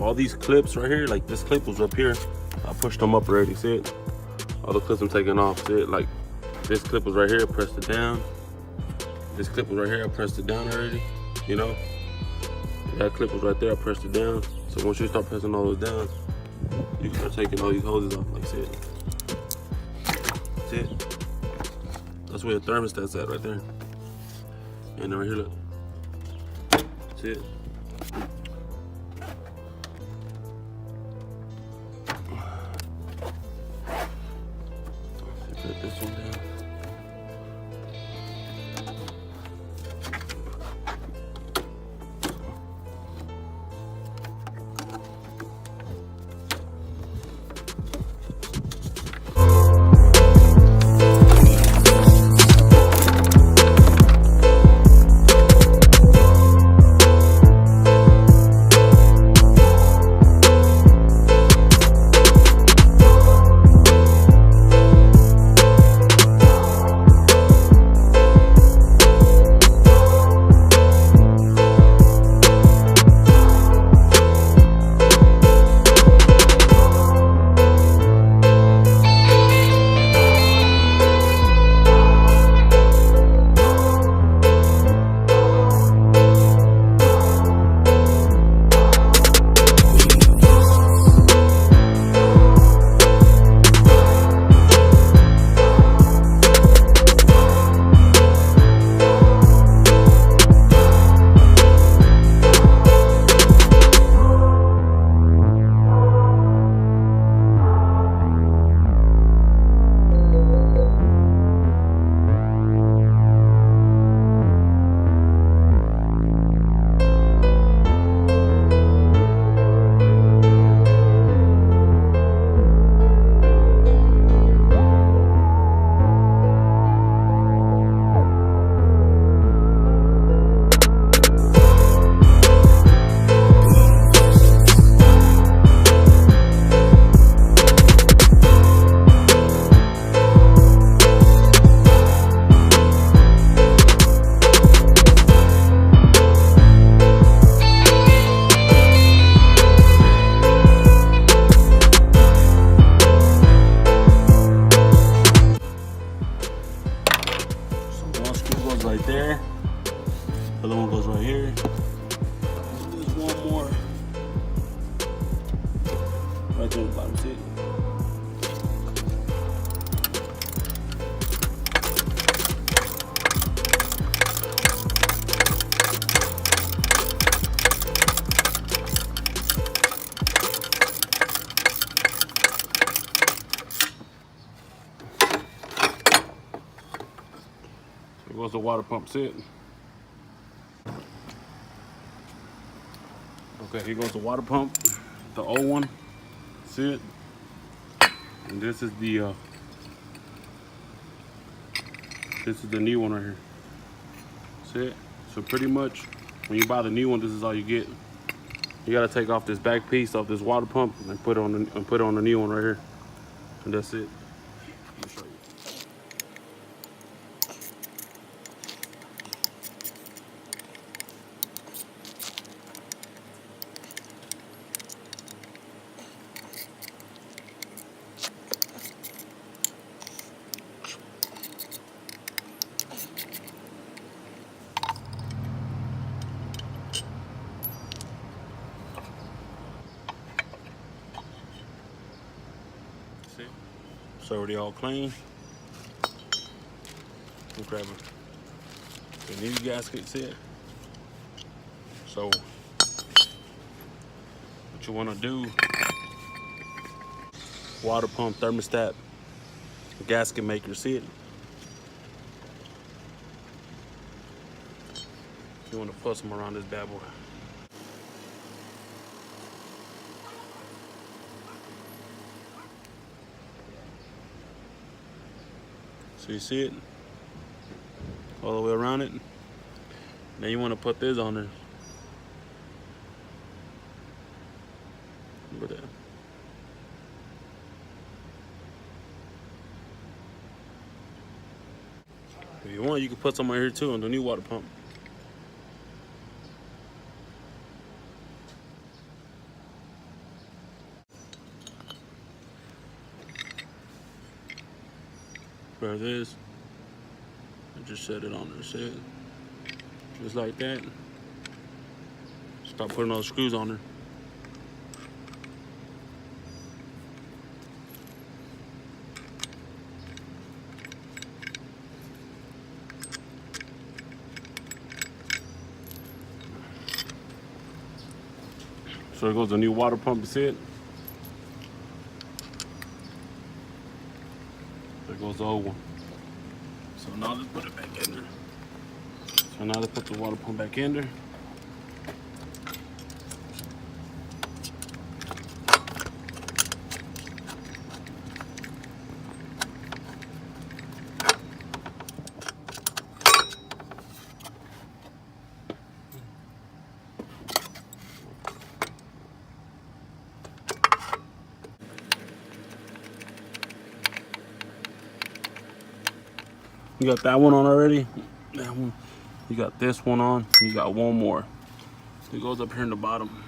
all these clips right here, like this clip was up here. I pushed them up already, see it? All the clips I'm taking off, see it? Like this clip was right here, I pressed it down. This clip was right here, I pressed it down already, you know? That clip was right there, I pressed it down. So once you start pressing all those down, you can start taking all these hoses off, like see it? See it? That's where the thermostat's at right there. And right here, look. See it? Put this one down. Right there. The other one goes right here. There's one more. Right there at the bottom, see it? Here goes the water pump, see it? Okay, here goes the water pump, the old one, see it? And this is the new one right here, see it? So pretty much, when you buy the new one, this is all you get. You gotta take off this back piece off this water pump and put it on the new one right here, and that's it. Let me show you. See? It's already all clean. We'll grab the new gaskets here. So what you want to do, water pump, thermostat, gasket maker, see it? You want to put them around this bad boy. So you see it all the way around it. Now you want to put this on there. Look at that. If you want, you can put some right here too on the new water pump. spare this. And just set it on there, see? Just like that. Start putting those screws on there. So there goes a new water pump, see it? There goes the old one. So now let's put it back in there. So now let's put the water pump back in there. You got that one on already? That one. You got this one on. You got one more. It goes up here in the bottom.